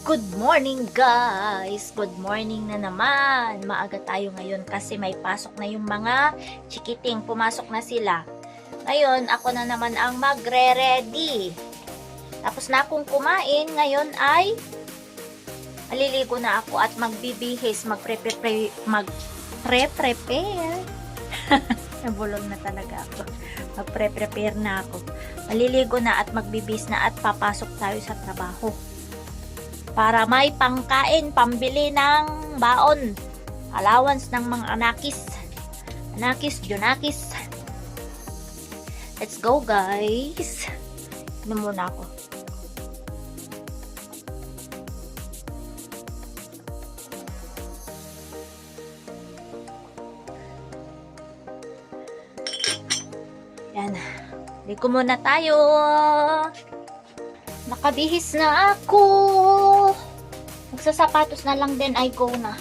Good morning guys! Good morning na naman! Maaga tayo ngayon kasi may pasok na yung mga chikiting. Pumasok na sila. Ngayon, ako na naman ang magre-ready. Tapos na akong kumain. Ngayon ay maliligo na ako at magbibihis. Magpre-prepare. Nabulong na talaga ako. Magpre-prepare na ako. Maliligo na at magbibihis na at papasok tayo sa trabaho. Para may pangkain, pambili ng baon, allowance ng mga anakis, junakis. Let's go guys. Ano muna ako. Yan. Liko muna tayo. Nakabihis na ako. Magsasapatos na lang din ay go na.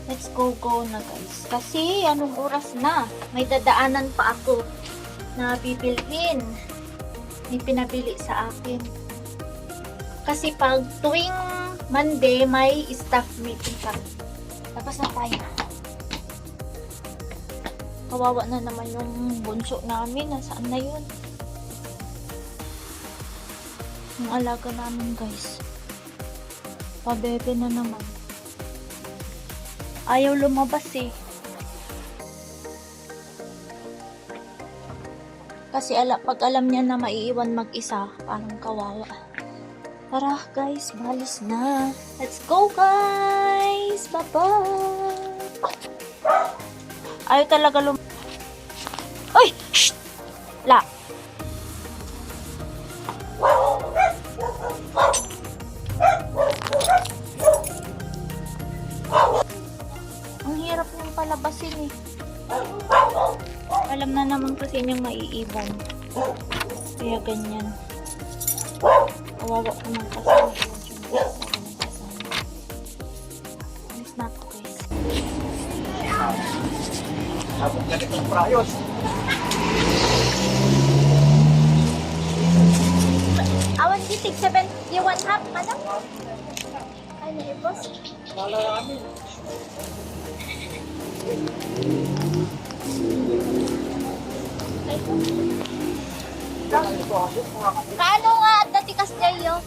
Let's go na guys. Kasi anong oras na? May dadaanan pa ako na bibilhin. May pinabili sa akin. Kasi pag tuwing Monday may staff meeting kami. Tapos na tayo. Kawawa na naman yung bunso namin. Nasaan na yun? Yung alaga namin guys. Pabebe na naman. Ayaw lumabas eh. Kasi pag alam niya na maiiwan mag-isa, parang kawawa. Tara guys, balis na. Let's go guys! Bye-bye! Ayaw talaga Uy! Shh! La! Ang hirap niyang palabasin eh. Alam na naman kasi niyang maiiwan. Kaya ganyan. Kawawa ko ng kasama. Alis na ako guys. Sabog na itong prayos. Awan di 671 half, madam? Ay, naibos. Malarami. Kaano nga at datikas kayo?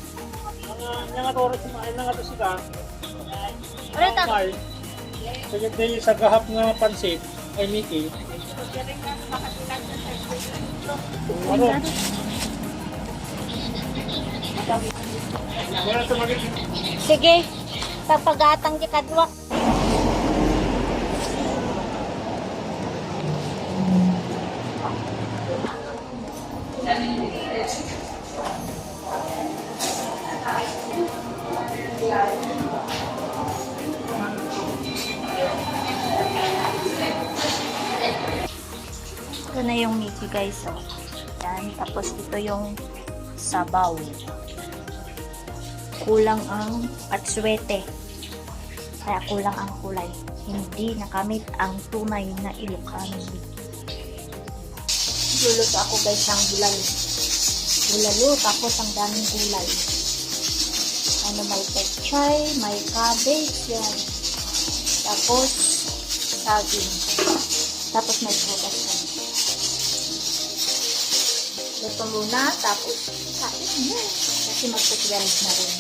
Nga oras kumain na nga to sila. Rita. Sagad na yung sa gahap nga pansit ay Mickey. Ano? Sige, papagatang di kadwa. Ito na yung Mickey guys. Oh. Yan. Tapos ito yung sabaw. Kulang ang atswete. Kaya kulang ang kulay. Hindi nakamit ang tunay na Ilocano. Luluto ako guys ng bulalo. Bulalo tapos ang daming gulay. Ano, may pechay, may cabbage, yan. Tapos saging. Tapos may prutas yan. Luto muna, tapos kain mo. Kasi mag-12 na rin.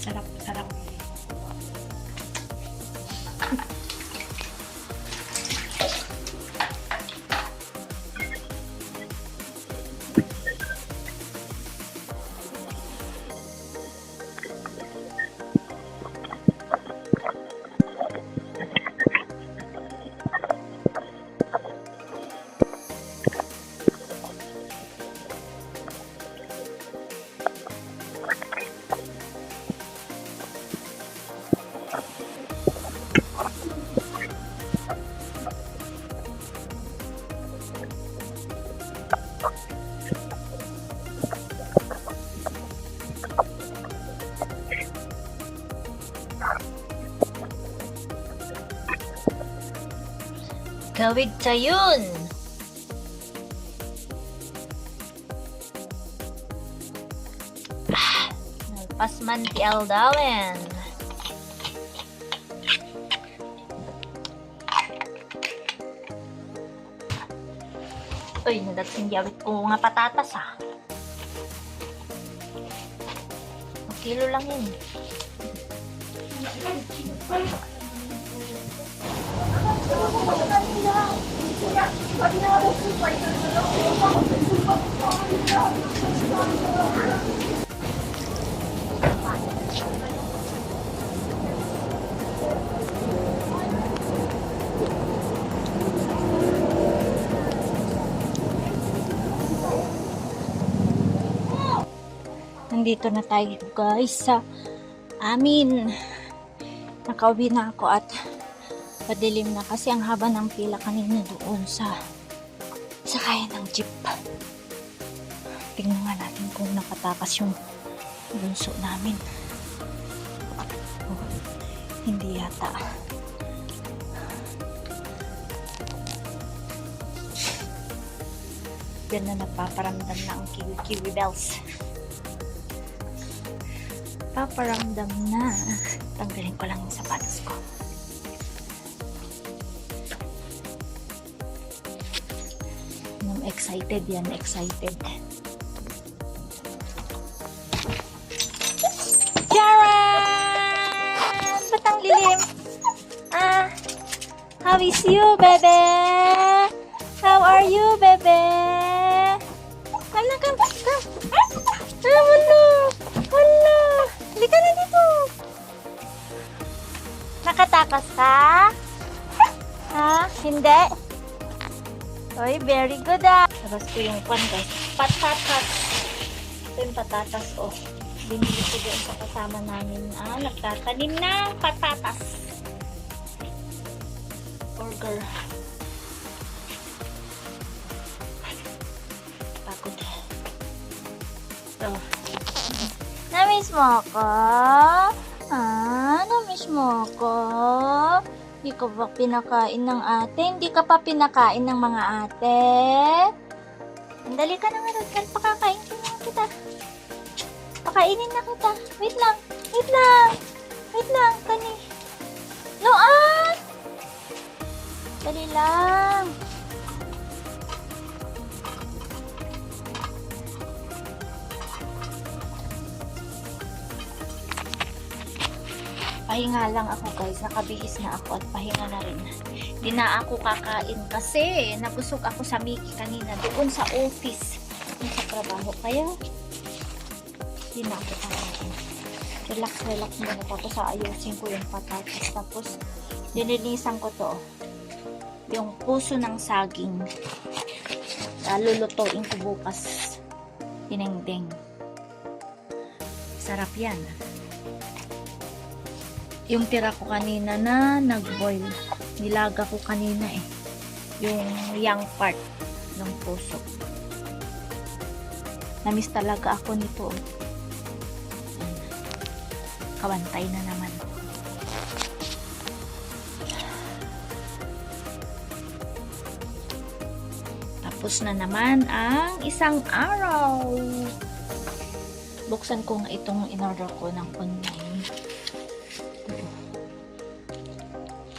Sarap. Kawig tayon. Nalpasman ti Aldalen. Uy, nadating diawit ko nga patatas ha. Kilo lang yun. Nandito na tayo guys sa amin. Nakauwi na ako at padilim na kasi ang haba ng pila kanina doon sa kaya ng jeep. Tingnan nga natin kung nakatakas yung bunso namin. Oh, hindi yata. Yan na napaparamdam na ang kiwi bells. Paparamdam na. Tanggalin ko lang yung sapatos ko. Excited yan, excited. Charan! Ba't ang lilim? How is you, bebe? How are you, bebe? Hala, come. Wala. Wala. Halika na dito. Nakatakas ka? Ha? Hindi? Oy, very good Tapos ko yung pan guys. Patatas. Ito yung patatas Binili ko doon sa kasama namin. Nagtatanim ng patatas. Burger. Pagod. Ito. Namiss mo ako? Namiss mo ako? Hindi ka ba pinakain ng ate? Hindi ka pa pinakain ng mga ate? Andali ka na nga doon. Pakakain kita. Pakainin na kita. Wait lang. Kani. Noan! Dali lang. Pahinga lang ako guys, nakabihis na ako at pahinga na rin. Di na ako kakain kasi nabusog ako sa Mickey kanina doon sa office, sa trabaho. Kaya di na ako kakain. Relax muna tapos ayusin ko yung patatas. Tapos dinilisan ko to, yung puso ng saging. Lulutuin ko bukas. Dinengdeng. Sarap yan. Yung tira ko kanina na nag-boil. Nilaga ko kanina yung young part ng puso. Namiss talaga ako nito. Kawantay na naman. Tapos na naman ang isang araw. Buksan ko nga itong in-order ko ng online.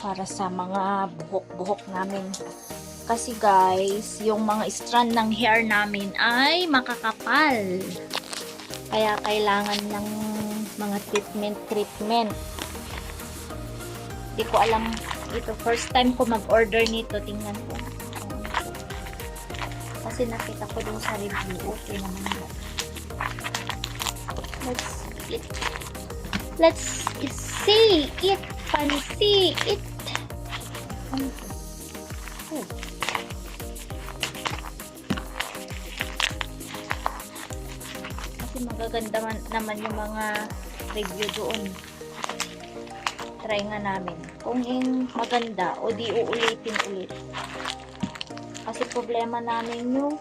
Para sa mga buhok-buhok namin. Kasi guys, yung mga strand ng hair namin ay makakapal. Kaya kailangan ng mga treatment. Hindi ko alam ito. First time ko mag-order nito. Tingnan ko. Kasi nakita ko dun sa review. Okay naman yun. Let's see it. Pansi it. Kasi magaganda naman yung mga review doon. Try nga namin. Kung yung maganda o di uulitin ulit. Kasi problema namin yung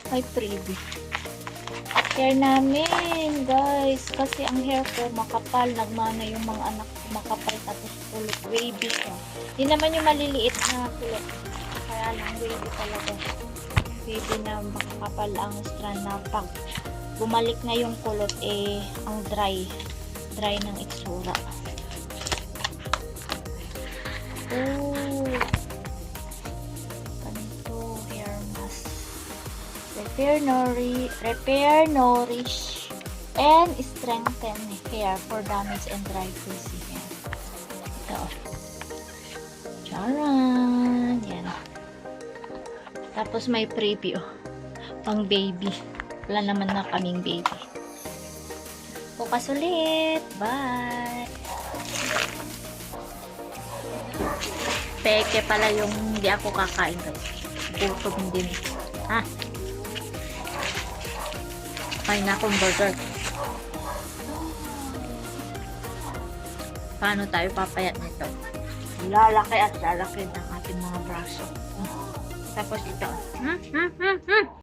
may freebie. Hair namin, guys. Kasi ang hair ko makapal. Nagmana yung mga anak ko makapal. Tapos ulit wavy siya. Hindi naman yung maliliit na kulot. Kaya lang wavy talaga. Wavy na makakapal ang strand na pag bumalik na yung kulot ang dry ng itsura. Oh, ganito hair mask. Repair, nourish, and strengthen hair for damaged and dry frizzy hair. Ito. Charan! Yan. Tapos may preview. Pang baby. Wala naman na kaming baby. Bukas ulit. Bye! Peke pala yung hindi ako kakain guys. Gutom din. Ha? Kain na akong burger. Paano tayo papayat nito? Lalaki at lalaki ng ating mga braso. Tapos ito.